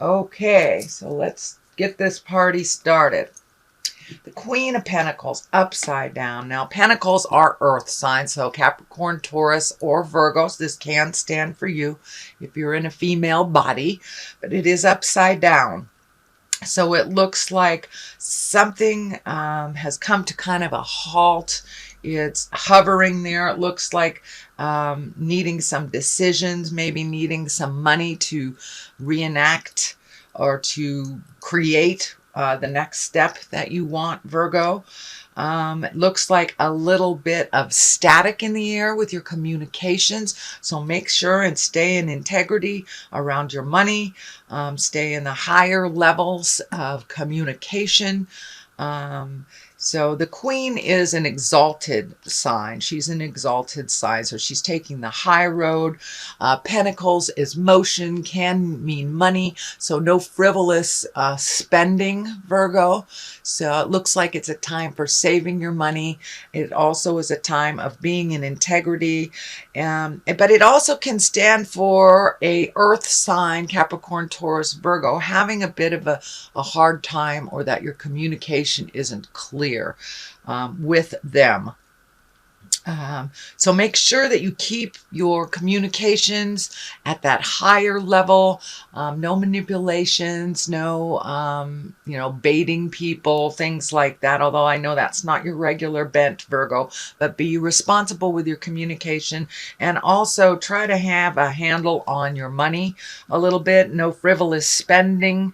Okay, so let's get this party started. The Queen of Pentacles upside down. Now, Pentacles are earth signs, so Capricorn, Taurus, or Virgos. This can stand for you if you're in a female body, but it is upside down. So it looks like something has come to kind of a halt. It's hovering there. It looks like needing some decisions, maybe needing some money to reenact or to create the next step that you want, Virgo. It looks like a little bit of static in the air with your communications. So make sure and stay in integrity around your money. Stay in the higher levels of communication. Um, so the Queen is an exalted sign. She's an exalted sign. So she's taking the high road. Pentacles is motion, can mean money. So no frivolous spending, Virgo. So it looks like it's a time for saving your money. It also is a time of being in integrity. But it also can stand for a earth sign, Capricorn, Taurus, Virgo, having a bit of a hard time, or that your communication isn't clear with them. So make sure that you keep your communications at that higher level. No manipulations, no, baiting people, things like that. Although I know that's not your regular bent, Virgo, but be responsible with your communication, and also try to have a handle on your money a little bit. No frivolous spending.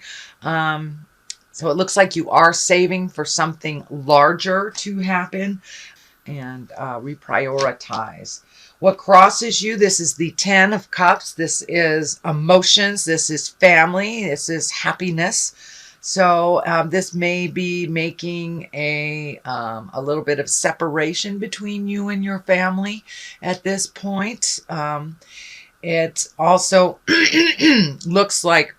So it looks like you are saving for something larger to happen, and reprioritize. What crosses you? This is the 10 of Cups. This is emotions. This is family. This is happiness. So this may be making a little bit of separation between you and your family at this point. It also looks like,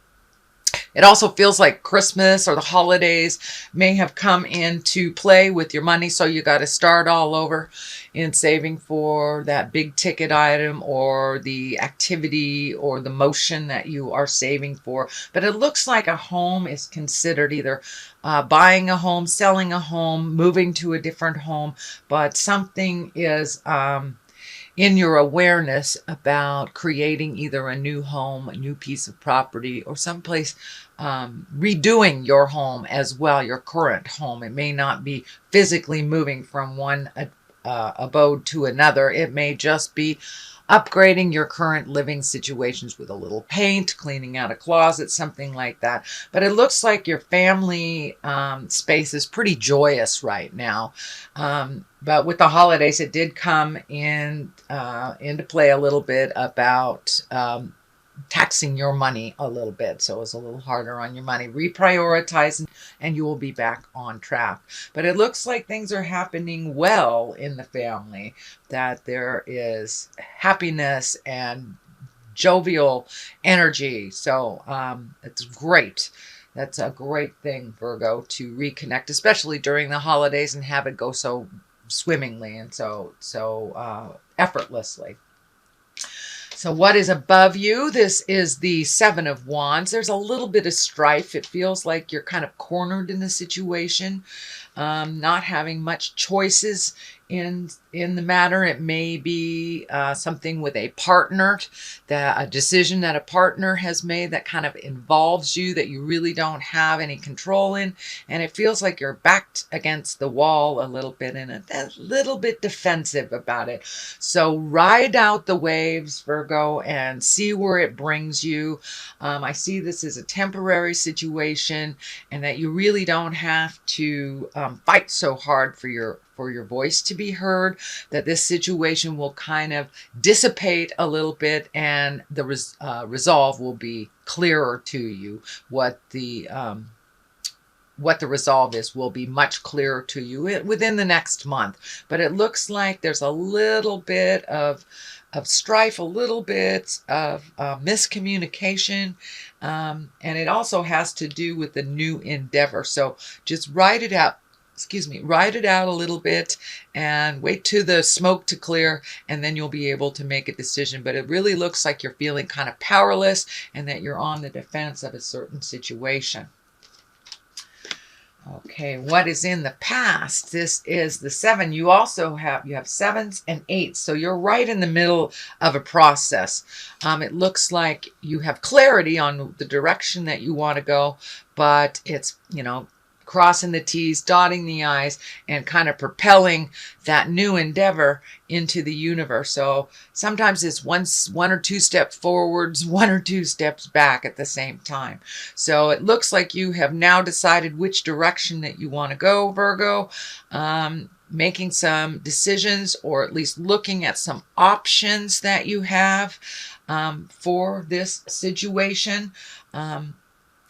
it also feels like Christmas or the holidays may have come into play with your money. So you got to start all over in saving for that big ticket item or the activity or the motion that you are saving for. But it looks like a home is considered, either buying a home, selling a home, moving to a different home. But something is in your awareness about creating either a new home, a new piece of property, or someplace redoing your home as well, your current home. It may not be physically moving from one abode to another. It may just be upgrading your current living situations with a little paint, cleaning out a closet, something like that. But it looks like your family space is pretty joyous right now. But with the holidays, it did come in into play a little bit about taxing your money a little bit. So it's a little harder on your money. Reprioritize and you will be back on track. But it looks like things are happening well in the family, that there is happiness and jovial energy. So it's great. That's a great thing, Virgo, to reconnect, especially during the holidays, and have it go so swimmingly and so effortlessly. So what is above you? This is the Seven of Wands. There's a little bit of strife. It feels like you're kind of cornered in the situation, not having much choices in the matter. It may be something with a partner, a decision that a partner has made that kind of involves you, that you really don't have any control in, and it feels like you're backed against the wall a little bit, and a little bit defensive about it. So ride out the waves, Virgo, and see where it brings you. I see this as a temporary situation, and that you really don't have to fight so hard for your voice to be heard, that this situation will kind of dissipate a little bit, and the resolve will be clearer to you. What the resolve is will be much clearer to you within the next month. But it looks like there's a little bit of strife, a little bit of miscommunication, and it also has to do with the new endeavor. So just write it out. excuse me, ride it out a little bit and wait to the smoke to clear, and then you'll be able to make a decision. But it really looks like you're feeling kind of powerless and that you're on the defense of a certain situation. Okay, what is in the past? This is the 7. You also have 7s and 8s. So you're right in the middle of a process. It looks like you have clarity on the direction that you want to go, but it's, crossing the T's, dotting the I's, and kind of propelling that new endeavor into the universe. So sometimes it's one or two steps forwards, 1 or 2 steps back at the same time. So it looks like you have now decided which direction that you want to go, Virgo. Making some decisions, or at least looking at some options that you have for this situation.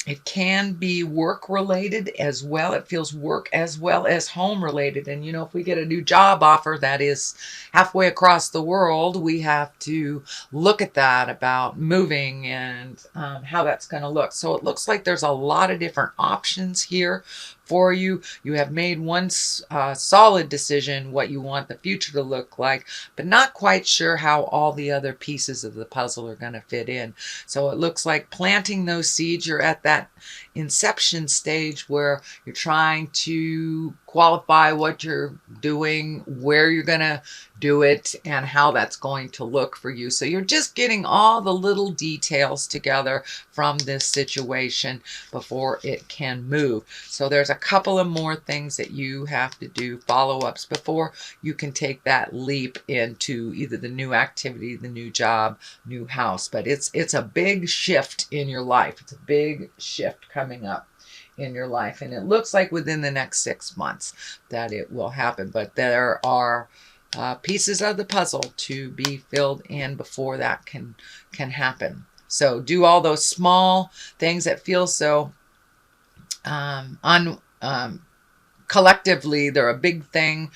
It can be work related as well. It feels work as well as home related. And, if we get a new job offer that is halfway across the world, we have to look at that about moving and how that's going to look. So it looks like there's a lot of different options here for you. You have made one solid decision what you want the future to look like, but not quite sure how all the other pieces of the puzzle are going to fit in. So it looks like planting those seeds. You're at that inception stage where you're trying to qualify what you're doing, where you're going to do it, and how that's going to look for you. So you're just getting all the little details together from this situation before it can move. So there's a couple of more things that you have to do, follow-ups, before you can take that leap into either the new activity, the new job, new house. But it's a big shift in your life. It's a big shift coming up in your life, and it looks like within the next 6 months that it will happen. But there are pieces of the puzzle to be filled in before that can happen. So do all those small things that feel so collectively they're a big thing.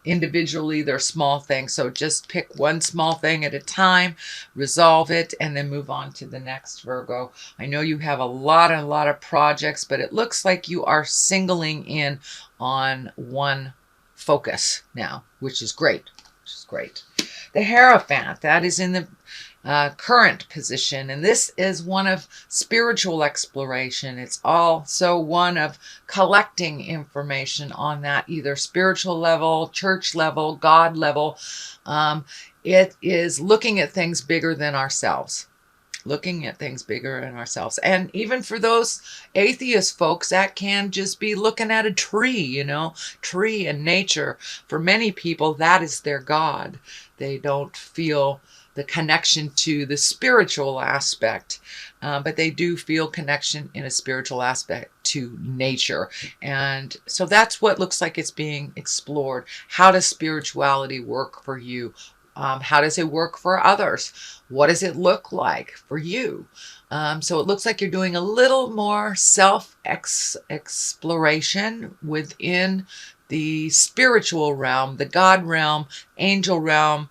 Individually they're small things. So just pick one small thing at a time, resolve it, and then move on to the next, Virgo. I know you have a lot of projects, but it looks like you are singling in on one focus now, which is great. The Hierophant, that is in the current position, and this is one of spiritual exploration. It's also one of collecting information on that either spiritual level, church level, God level. It is looking at things bigger than ourselves. And even for those atheist folks, that can just be looking at a tree, tree and nature. For many people, that is their God. They don't feel the connection to the spiritual aspect, but they do feel connection in a spiritual aspect to nature. And so that's what looks like it's being explored. How does spirituality work for you? How does it work for others? What does it look like for you? So it looks like you're doing a little more self-exploration within the spiritual realm, the God realm, angel realm,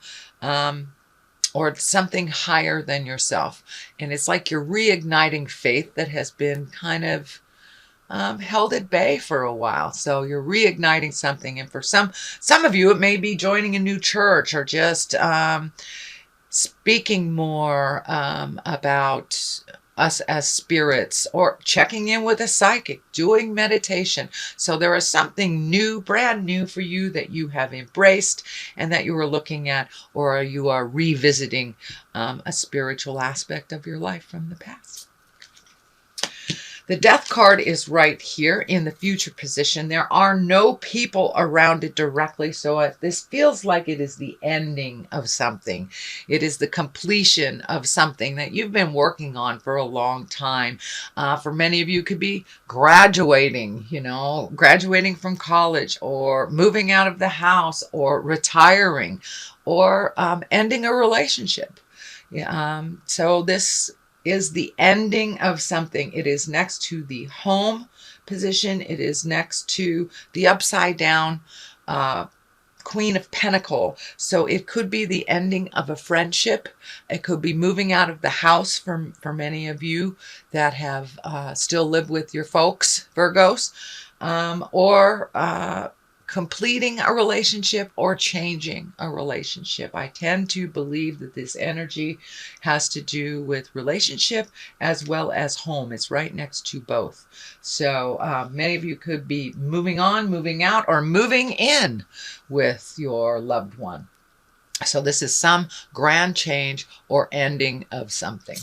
or something higher than yourself. And it's like you're reigniting faith that has been kind of held at bay for a while. So you're reigniting something. And for some of you, it may be joining a new church, or just speaking more about us as spirits, or checking in with a psychic, doing meditation. So there is something new, brand new for you that you have embraced and that you are looking at, or you are revisiting a spiritual aspect of your life from the past. The Death card is right here in the future position. There are no people around it directly, so this feels like it is the ending of something. It is the completion of something that you've been working on for a long time. For many of you, it could be graduating, graduating from college, or moving out of the house, or retiring, or ending a relationship. So this is the ending of something. It is next to the home position. It is next to the upside down Queen of Pentacle. So it could be the ending of a friendship. It could be moving out of the house for many of you that have still lived with your folks, Virgos, or completing a relationship or changing a relationship. I tend to believe that this energy has to do with relationship as well as home. It's right next to both. So many of you could be moving on, moving out, or moving in with your loved one. So this is some grand change or ending of something.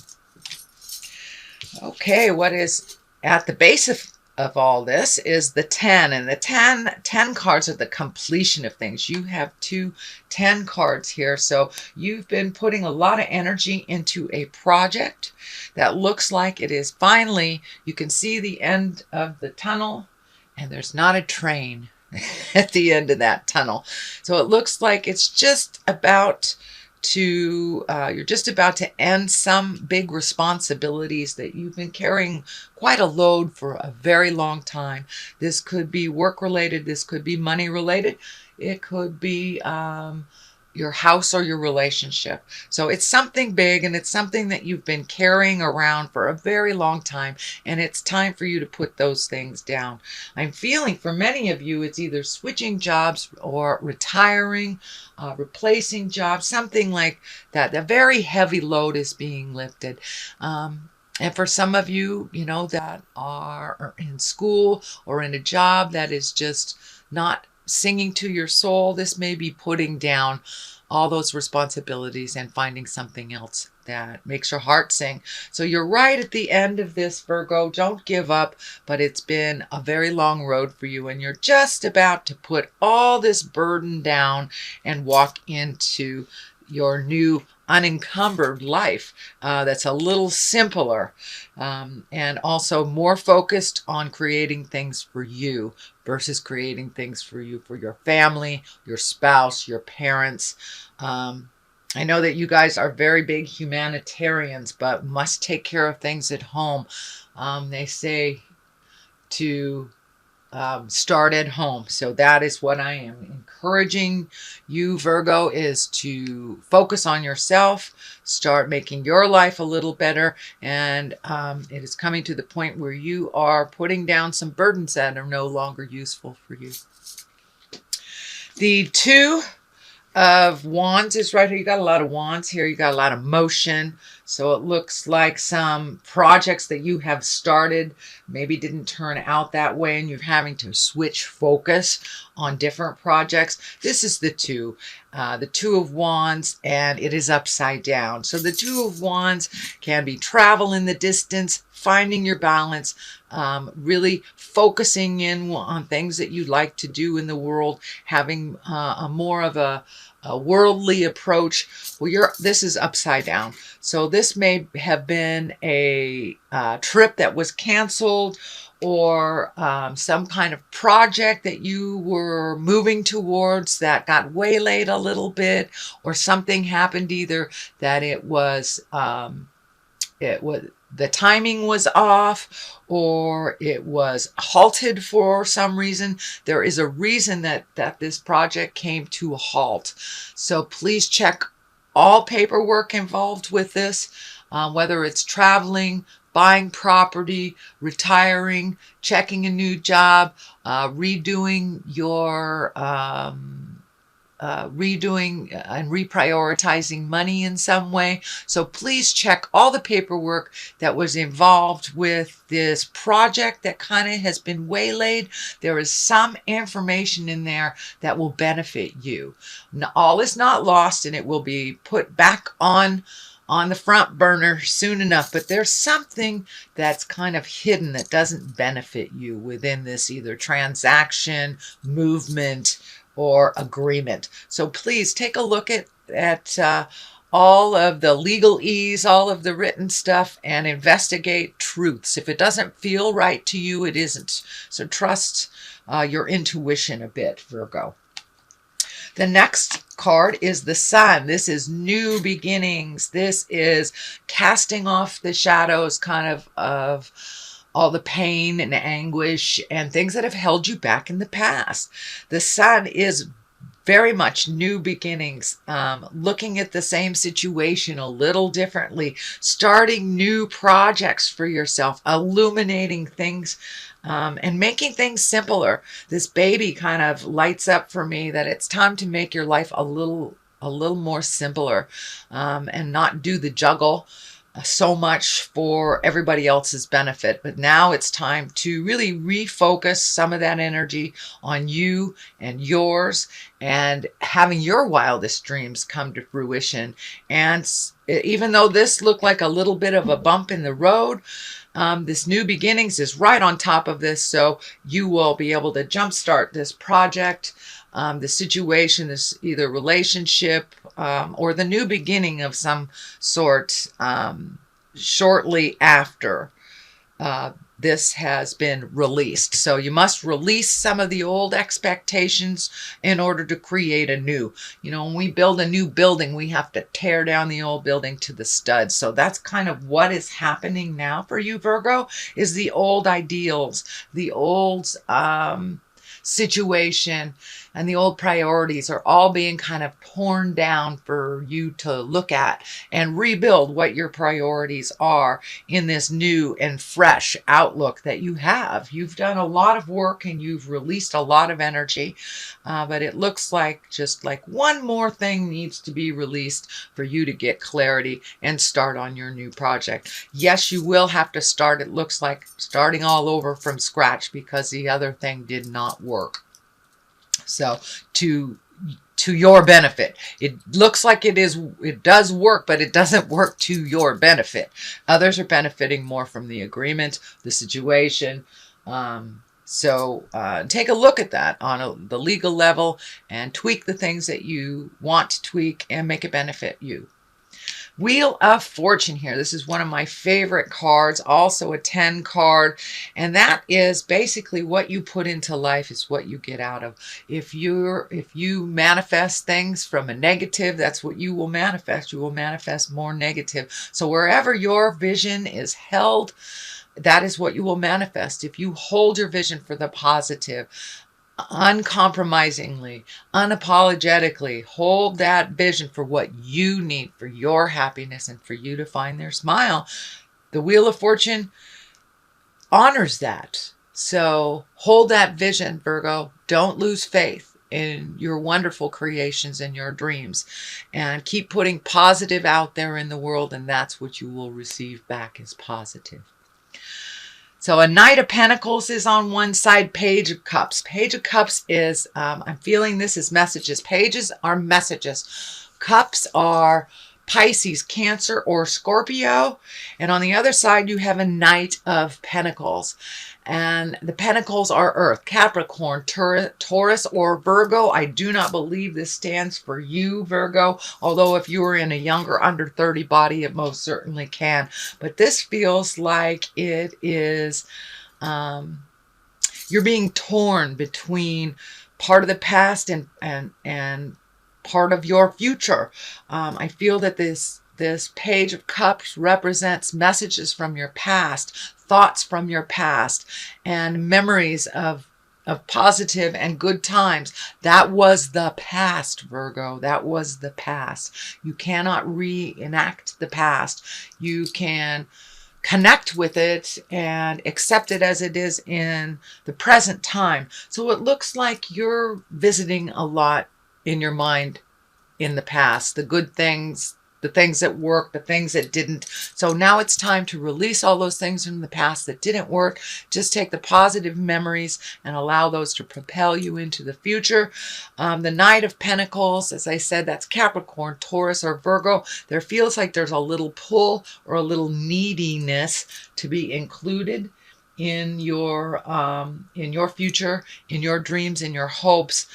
Okay, what is at the base of all this is the 10, and the 10 cards are the completion of things. You have 10 cards here, so you've been putting a lot of energy into a project that looks like it is finally, you can see the end of the tunnel, and there's not a train at the end of that tunnel. So it looks like it's just about to you're just about to end some big responsibilities that you've been carrying quite a load for a very long time. This could be work related, this could be money related, it could be your house or your relationship. So it's something big, and it's something that you've been carrying around for a very long time, and it's time for you to put those things down. I'm feeling for many of you it's either switching jobs or retiring, replacing jobs, something like that. A very heavy load is being lifted. And for some of you, you know, that are in school or in a job that is just not singing to your soul, this may be putting down all those responsibilities and finding something else that makes your heart sing. So you're right at the end of this, Virgo. Don't give up, but it's been a very long road for you, and you're just about to put all this burden down and walk into your new unencumbered life that's a little simpler and also more focused on creating things for you versus creating things for you, for your family, your spouse, your parents. I know that you guys are very big humanitarians, but must take care of things at home. They say to start at home. So that is what I am encouraging you, Virgo, is to focus on yourself, start making your life a little better, and it is coming to the point where you are putting down some burdens that are no longer useful for you. The 2 of Wands is right here. You got a lot of wands here. You got a lot of motion. So it looks like some projects that you have started maybe didn't turn out that way, and you're having to switch focus on different projects. This is the 2 of Wands, and it is upside down. So the 2 of Wands can be travel in the distance, finding your balance, really focusing in on things that you'd like to do in the world, having a more of a worldly approach. Well, this is upside down. So this may have been a trip that was canceled, or some kind of project that you were moving towards that got waylaid a little bit, or something happened, either that it was the timing was off, or it was halted for some reason. There is a reason that this project came to a halt. So please check all paperwork involved with this, whether it's traveling, buying property, retiring, checking a new job, redoing your redoing and reprioritizing money in some way. So please check all the paperwork that was involved with this project that kind of has been waylaid. There is some information in there that will benefit you. All is not lost, and it will be put back on the front burner soon enough, but there's something that's kind of hidden that doesn't benefit you within this either transaction, movement, or agreement. So please take a look at all of the legalese, all of the written stuff, and investigate truths. If it doesn't feel right to you, it isn't. So trust your intuition a bit, Virgo. The next card is the Sun. This is new beginnings. This is casting off the shadows kind of all the pain and anguish and things that have held you back in the past. The Sun is very much new beginnings, looking at the same situation a little differently, starting new projects for yourself, illuminating things, and making things simpler. This baby kind of lights up for me that it's time to make your life a little more simpler, and not do the juggle so much for everybody else's benefit. But now it's time to really refocus some of that energy on you and yours, and having your wildest dreams come to fruition. And even though this looked like a little bit of a bump in the road, this new beginnings is right on top of this, so you will be able to jumpstart this project, the situation, this either relationship, or the new beginning of some sort, shortly after this has been released. So you must release some of the old expectations in order to create a new. You know, when we build a new building, we have to tear down the old building to the studs. So that's kind of what is happening now for you, Virgo, is the old ideals, the old situation, and the old priorities are all being kind of torn down for you to look at and rebuild what your priorities are in this new and fresh outlook that you have. You've done a lot of work and you've released a lot of energy, but it looks like just like one more thing needs to be released for you to get clarity and start on your new project. Yes, you will have to start, it looks like, starting all over from scratch because the other thing did not work. So to your benefit, it looks like it does work, but it doesn't work to your benefit. Others are benefiting more from the agreement, the situation. So take a look at that on the legal level and tweak the things that you want to tweak and make it benefit you. Wheel of Fortune here. This is one of my favorite cards, also a 10 card. And that is basically what you put into life is what you get out of. If you manifest things from a negative, that's what you will manifest. You will manifest more negative. So wherever your vision is held, that is what you will manifest. If you hold your vision for the positive, uncompromisingly, unapologetically, hold that vision for what you need for your happiness and for you to find their smile, the Wheel of Fortune honors that. So hold that vision, Virgo. Don't lose faith in your wonderful creations and your dreams, and keep putting positive out there in the world, and that's what you will receive back as positive. So a Knight of Pentacles is on one side, Page of Cups. Page of Cups is, I'm feeling this is messages. Pages are messages. Cups are Pisces, Cancer, or Scorpio. And on the other side, you have a Knight of Pentacles. And the Pentacles are Earth, Capricorn, Taurus, or Virgo. I do not believe this stands for you, Virgo. Although if you are in a younger, under 30 body, it most certainly can. But this feels like it is, you're being torn between part of the past and part of your future. I feel that this Page of Cups represents messages from your past, thoughts from your past, and memories of positive and good times. That was the past, Virgo. That was the past. You cannot reenact the past. You can connect with it and accept it as it is in the present time. So it looks like you're visiting a lot in your mind in the past, the good things, the things that worked, the things that didn't. So now it's time to release all those things from the past that didn't work. Just take the positive memories and allow those to propel you into the future. The Knight of Pentacles, as I said, that's Capricorn, Taurus, or Virgo. There feels like there's a little pull or a little neediness to be included in your future, in your dreams, in your hopes.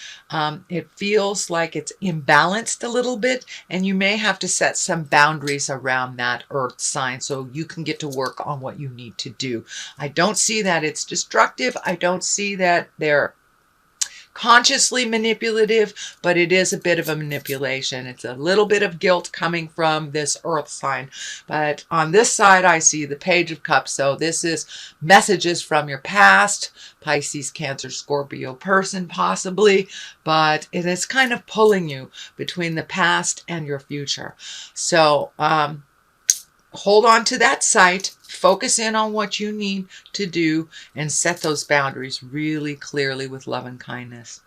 It feels like it's imbalanced a little bit, and you may have to set some boundaries around that Earth sign so you can get to work on what you need to do. I don't see that it's destructive. I don't see that they're consciously manipulative, but it is a bit of a manipulation. It's a little bit of guilt coming from this earth sign. But on this side, I see the Page of Cups. So this is messages from your past, Pisces, Cancer, Scorpio person possibly, but it is kind of pulling you between the past and your future. So hold on to that sight, focus in on what you need to do, and set those boundaries really clearly with love and kindness.